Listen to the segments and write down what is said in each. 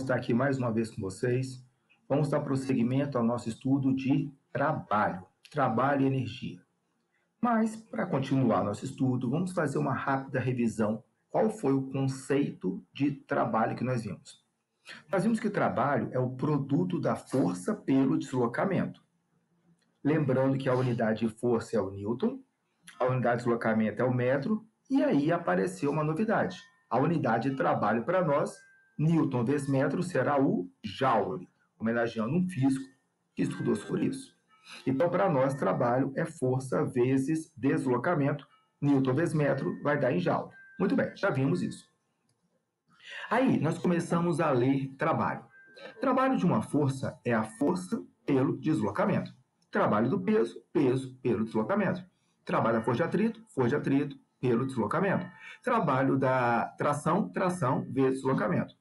estar aqui mais uma vez com vocês. Vamos dar prosseguimento ao nosso estudo de trabalho e energia. Mas, para continuar nosso estudo, vamos fazer uma rápida revisão. Qual foi o conceito de trabalho que nós vimos? Nós vimos que o trabalho é o produto da força pelo deslocamento. Lembrando que a unidade de força é o Newton, a unidade de deslocamento é o metro, e aí apareceu uma novidade. A unidade de trabalho para nós, Newton vezes metro, será o Joule, homenageando um físico que estudou sobre isso. Então, para nós, trabalho é força vezes deslocamento, Newton vezes metro vai dar em Joule. Muito bem, já vimos isso. Aí, nós começamos a ler trabalho. Trabalho de uma força é a força pelo deslocamento. Trabalho do peso, peso pelo deslocamento. Trabalho da força de atrito pelo deslocamento. Trabalho da tração, tração vezes deslocamento.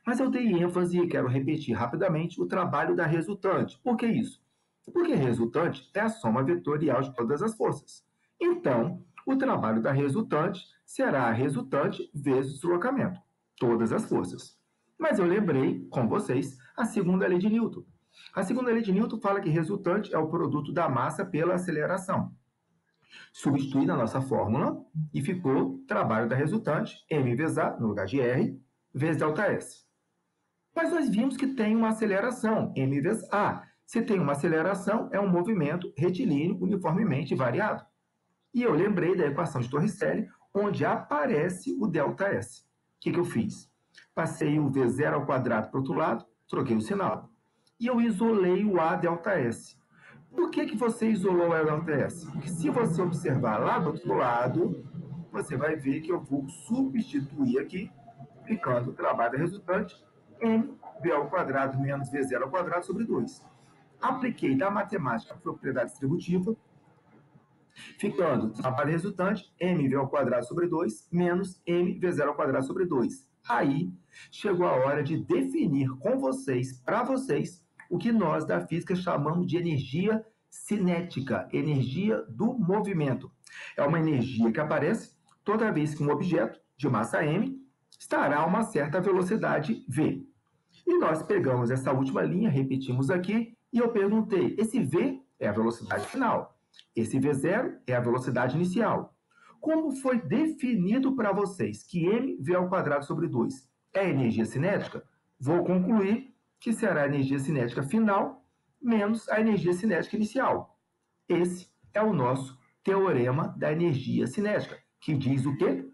Mas eu dei ênfase e quero repetir rapidamente o trabalho da resultante. Por que isso? Porque resultante é a soma vetorial de todas as forças. Então, o trabalho da resultante será a resultante vezes deslocamento, todas as forças. Mas eu lembrei com vocês a segunda lei de Newton. A segunda lei de Newton fala que resultante é o produto da massa pela aceleração. Substituí na nossa fórmula e ficou trabalho da resultante, m vezes a, no lugar de r, vezes ΔS. Mas nós vimos que tem uma aceleração, m vezes a. Se tem uma aceleração, é um movimento retilíneo uniformemente variado. E eu lembrei da equação de Torricelli, onde aparece o ΔS. O que eu fiz? Passei o v0 ao quadrado para o outro lado, troquei o sinal. E eu isolei o a ΔS. Por que você isolou o ΔS? Porque se você observar lá do outro lado, você vai ver que eu vou substituir aqui, aplicando o trabalho da resultante, mv ao quadrado menos v0 ao quadrado sobre 2. Apliquei da matemática a propriedade distributiva, ficando o trabalho resultante, mv ao quadrado sobre 2, menos mv0 ao quadrado sobre 2. Aí, chegou a hora de definir com vocês, para vocês, o que nós da física chamamos de energia cinética, energia do movimento. É uma energia que aparece toda vez que um objeto de massa m estará a uma certa velocidade v. E nós pegamos essa última linha, repetimos aqui, e eu perguntei, esse v é a velocidade final, esse v0 é a velocidade inicial. Como foi definido para vocês que mv ao quadrado sobre 2 é energia cinética, vou concluir que será a energia cinética final menos a energia cinética inicial. Esse é o nosso teorema da energia cinética, que diz o quê?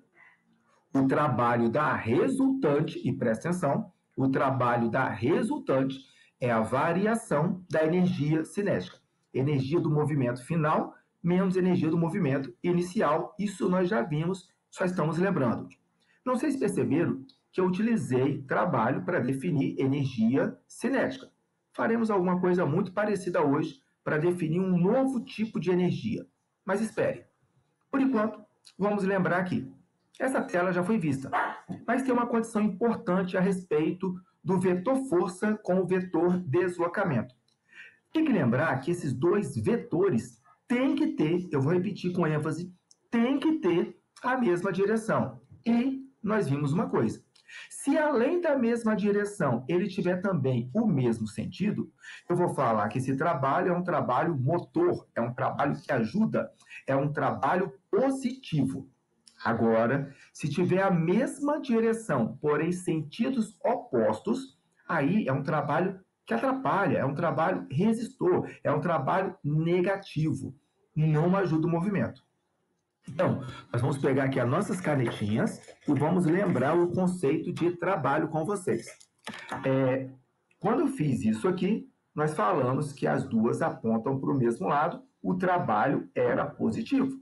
O trabalho da resultante, e presta atenção, o trabalho da resultante é a variação da energia cinética. Energia do movimento final menos energia do movimento inicial. Isso nós já vimos, só estamos lembrando. Não sei se perceberam que eu utilizei trabalho para definir energia cinética. Faremos alguma coisa muito parecida hoje para definir um novo tipo de energia. Mas espere. Por enquanto, vamos lembrar aqui. Essa tela já foi vista, mas tem uma condição importante a respeito do vetor força com o vetor deslocamento. Tem que lembrar que esses dois vetores têm que ter, eu vou repetir com ênfase, tem que ter a mesma direção. E nós vimos uma coisa. Se além da mesma direção ele tiver também o mesmo sentido, eu vou falar que esse trabalho é um trabalho motor, é um trabalho que ajuda, é um trabalho positivo. Agora, se tiver a mesma direção, porém sentidos opostos, aí é um trabalho que atrapalha, é um trabalho resistor, é um trabalho negativo, não ajuda o movimento. Então, nós vamos pegar aqui as nossas canetinhas e vamos lembrar o conceito de trabalho com vocês. Quando eu fiz isso aqui, nós falamos que as duas apontam para o mesmo lado, o trabalho era positivo.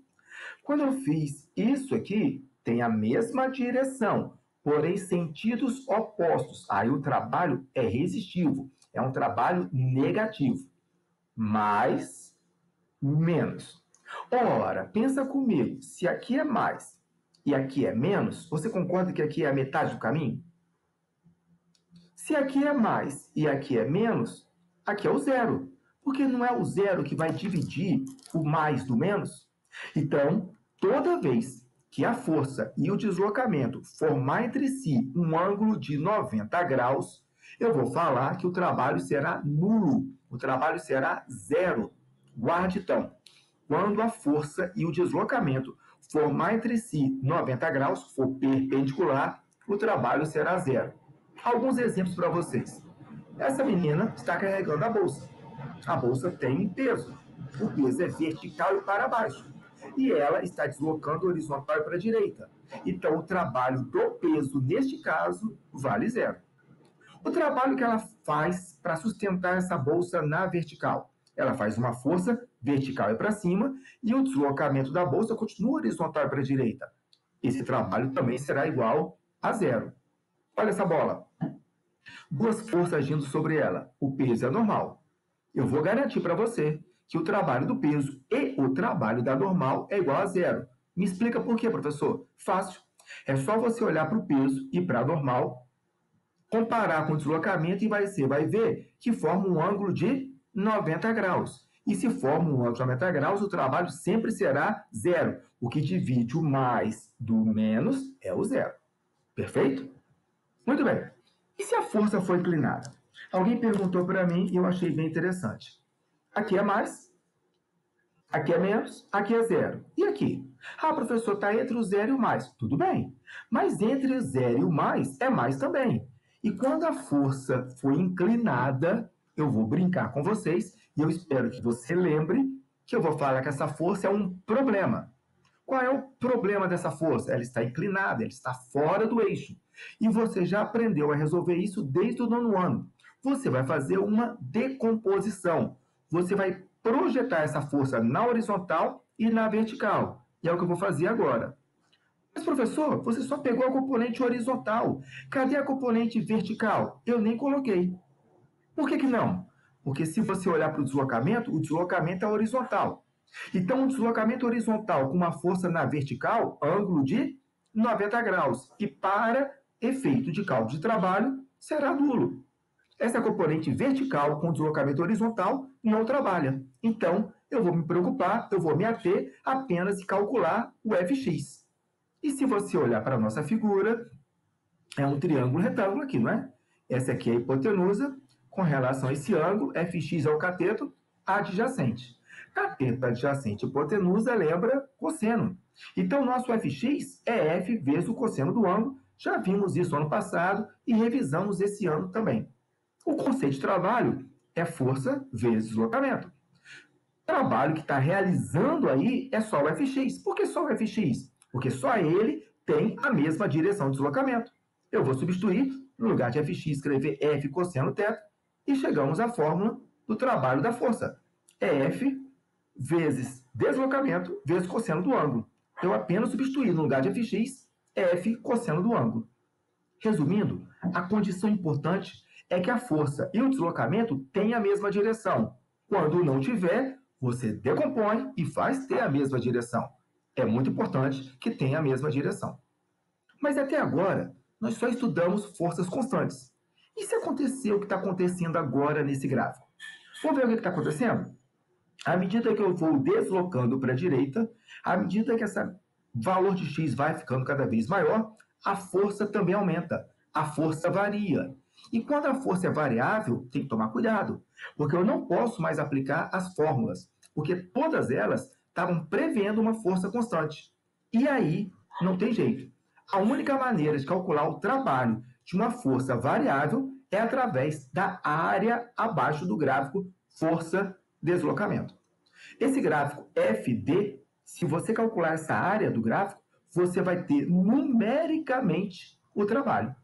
Quando eu fiz isso aqui, tem a mesma direção, porém sentidos opostos. Aí o trabalho é resistivo, é um trabalho negativo. Mais, menos. Ora, pensa comigo, se aqui é mais e aqui é menos, você concorda que aqui é a metade do caminho? Se aqui é mais e aqui é menos, aqui é o zero. Porque não é o zero que vai dividir o mais do menos? Então, toda vez que a força e o deslocamento formar entre si um ângulo de 90 graus, Eu vou falar que o trabalho será nulo, o trabalho será zero. Guarde então, quando a força e o deslocamento formar entre si 90 graus, for perpendicular, o trabalho será zero. Alguns exemplos para vocês. Essa menina está carregando a bolsa. A bolsa tem um peso. O peso é vertical e para baixo. E ela está deslocando horizontal e para a direita. Então, o trabalho do peso, neste caso, vale zero. O trabalho que ela faz para sustentar essa bolsa na vertical. Ela faz uma força vertical e para cima e o deslocamento da bolsa continua horizontal e para a direita. Esse trabalho também será igual a zero. Olha essa bola. Duas forças agindo sobre ela. O peso é normal. Eu vou garantir para você que o trabalho do peso e o trabalho da normal é igual a zero. Me explica por quê, professor? Fácil. É só você olhar para o peso e para a normal, comparar com o deslocamento e vai ver que forma um ângulo de 90 graus. E se forma um ângulo de 90 graus, o trabalho sempre será zero. O que divide o mais do menos é o zero. Perfeito? Muito bem. E se a força for inclinada? Alguém perguntou para mim e eu achei bem interessante. Aqui é mais, aqui é menos, aqui é zero. E aqui? Ah, professor, está entre o zero e o mais. Tudo bem. Mas entre o zero e o mais é mais também. E quando a força for inclinada, eu vou brincar com vocês e eu espero que você lembre que eu vou falar que essa força é um problema. Qual é o problema dessa força? Ela está inclinada, ela está fora do eixo. E você já aprendeu a resolver isso desde o nono ano. Você vai fazer uma decomposição. Você vai projetar essa força na horizontal e na vertical. E é o que eu vou fazer agora. Mas, professor, você só pegou a componente horizontal. Cadê a componente vertical? Eu nem coloquei. Por que não? Porque se você olhar para o deslocamento é horizontal. Então, um deslocamento horizontal com uma força na vertical, ângulo de 90 graus. E para efeito de cálculo de trabalho, será nulo. Essa componente vertical com deslocamento horizontal não trabalha. Então, eu vou me preocupar, eu vou me ater apenas em calcular o Fx. E se você olhar para a nossa figura, é um triângulo retângulo aqui, não é? Essa aqui é a hipotenusa, com relação a esse ângulo, Fx é o cateto adjacente. Cateto adjacente hipotenusa lembra cosseno. Então, o nosso Fx é F vezes o cosseno do ângulo. Já vimos isso ano passado e revisamos esse ano também. O conceito de trabalho é força vezes deslocamento. O trabalho que está realizando aí é só o Fx. Por que só o Fx? Porque só ele tem a mesma direção de deslocamento. Eu vou substituir, no lugar de Fx, escrever F cosseno θ, e chegamos à fórmula do trabalho da força. É F vezes deslocamento vezes cosseno do ângulo. Eu apenas substituí, no lugar de Fx, F cosseno do ângulo. Resumindo, a condição importante é que a força e o deslocamento tenham a mesma direção. Quando não tiver, você decompõe e faz ter a mesma direção. É muito importante que tenha a mesma direção. Mas até agora, nós só estudamos forças constantes. E se acontecer o que está acontecendo agora nesse gráfico? Vamos ver o que está acontecendo? À medida que eu vou deslocando para a direita, à medida que esse valor de x vai ficando cada vez maior, a força também aumenta. A força varia. E quando a força é variável, tem que tomar cuidado, porque eu não posso mais aplicar as fórmulas, porque todas elas estavam prevendo uma força constante. E aí, não tem jeito. A única maneira de calcular o trabalho de uma força variável é através da área abaixo do gráfico força-deslocamento. Esse gráfico FD, se você calcular essa área do gráfico, você vai ter numericamente o trabalho.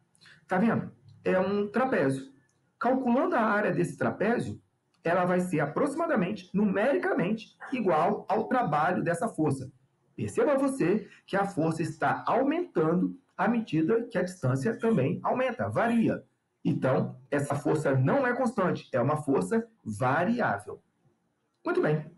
Tá vendo? É um trapézio. Calculando a área desse trapézio, ela vai ser aproximadamente, numericamente, igual ao trabalho dessa força. Perceba você que a força está aumentando à medida que a distância também aumenta, varia. Então, essa força não é constante, é uma força variável. Muito bem.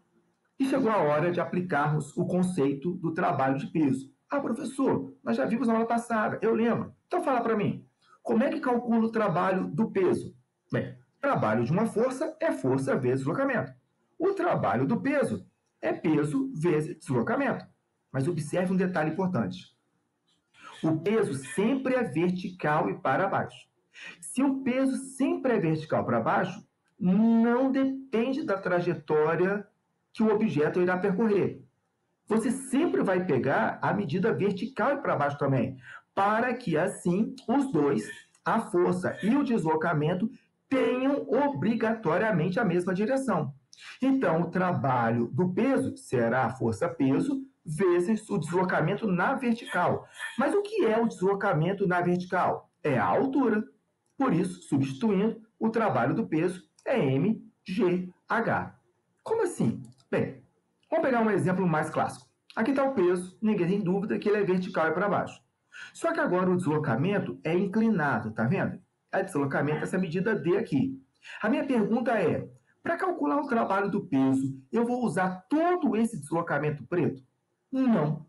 E chegou a hora de aplicarmos o conceito do trabalho de peso. Ah, professor, nós já vimos na aula passada, eu lembro. Então fala para mim, como é que calcula o trabalho do peso? Bem, o trabalho de uma força é força vezes deslocamento. O trabalho do peso é peso vezes deslocamento. Mas observe um detalhe importante. O peso sempre é vertical e para baixo. Se o peso sempre é vertical para baixo, não depende da trajetória que o objeto irá percorrer. Você sempre vai pegar a medida vertical e para baixo também, para que assim os dois, a força e o deslocamento, tenham obrigatoriamente a mesma direção. Então, o trabalho do peso será a força-peso vezes o deslocamento na vertical. Mas o que é o deslocamento na vertical? É a altura. Por isso, substituindo, o trabalho do peso é mgh. Como assim? Bem, vamos pegar um exemplo mais clássico. Aqui está o peso, ninguém tem dúvida que ele é vertical e para baixo. Só que agora o deslocamento é inclinado, tá vendo? É deslocamento, essa medida D aqui. A minha pergunta é, para calcular o trabalho do peso, eu vou usar todo esse deslocamento preto? Não.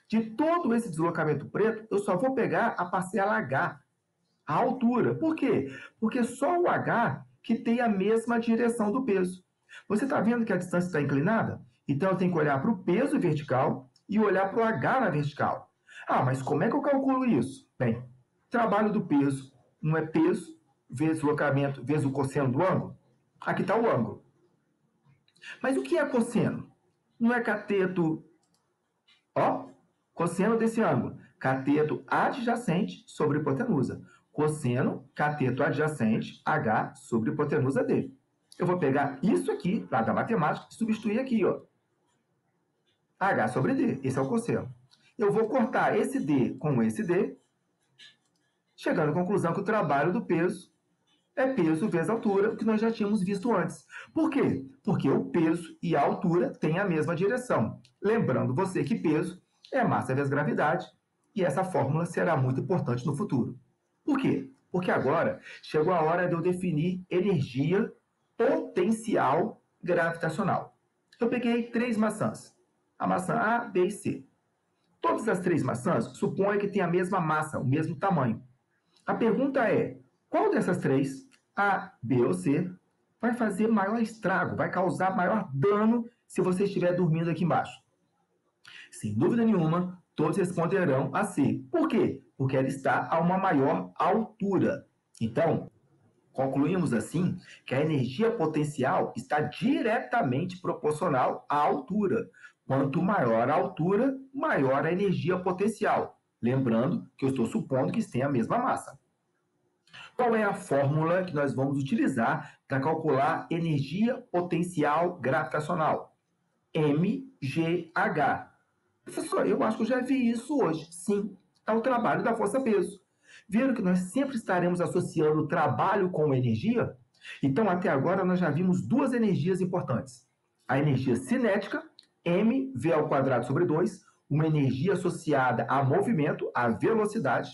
De todo esse deslocamento preto, eu só vou pegar a parcela H, a altura. Por quê? Porque só o H que tem a mesma direção do peso. Você está vendo que a distância está inclinada? Então, eu tenho que olhar para o peso vertical e olhar para o H na vertical. Ah, mas como é que eu calculo isso? Bem, trabalho do peso não é peso vezes deslocamento vezes o cosseno do ângulo? Aqui está o ângulo. Mas o que é cosseno? Não é cateto, ó, cosseno desse ângulo. Cateto adjacente sobre hipotenusa. Cosseno, cateto adjacente, H sobre hipotenusa D. Eu vou pegar isso aqui, lá da matemática, e substituir aqui, ó. H sobre D, esse é o cosseno. Eu vou cortar esse D com esse D, chegando à conclusão que o trabalho do peso é peso vezes altura, que nós já tínhamos visto antes. Por quê? Porque o peso e a altura têm a mesma direção. Lembrando você que peso é massa vezes gravidade, e essa fórmula será muito importante no futuro. Por quê? Porque agora chegou a hora de eu definir energia potencial gravitacional. Eu peguei 3 maçãs, a maçã A, B e C. Todas as 3 maçãs suponham que têm a mesma massa, o mesmo tamanho. A pergunta é, qual dessas 3, A, B ou C, vai fazer maior estrago, vai causar maior dano se você estiver dormindo aqui embaixo? Sem dúvida nenhuma, todos responderão a C. Por quê? Porque ela está a uma maior altura. Então, concluímos assim que a energia potencial está diretamente proporcional à altura. Quanto maior a altura, maior a energia potencial. Lembrando que eu estou supondo que têm a mesma massa. Qual é a fórmula que nós vamos utilizar para calcular energia potencial gravitacional? mgh. Professor, eu acho que eu já vi isso hoje. Sim, é o trabalho da força-peso. Viram que nós sempre estaremos associando o trabalho com energia? Então, até agora, nós já vimos 2 energias importantes. A energia cinética, mv² sobre 2, uma energia associada a movimento, a velocidade,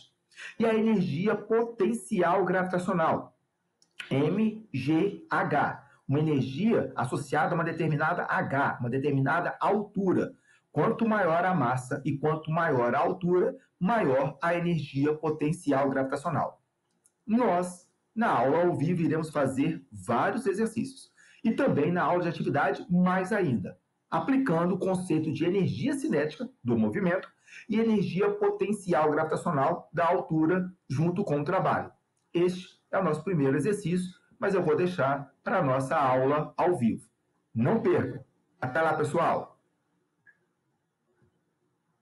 e a energia potencial gravitacional, mgh, uma energia associada a uma determinada h, uma determinada altura. Quanto maior a massa e quanto maior a altura, maior a energia potencial gravitacional. Nós, na aula ao vivo, iremos fazer vários exercícios. E também na aula de atividade, mais ainda, aplicando o conceito de energia cinética do movimento e energia potencial gravitacional da altura junto com o trabalho. Este é o nosso primeiro exercício, mas eu vou deixar para a nossa aula ao vivo. Não perca! Até lá, pessoal!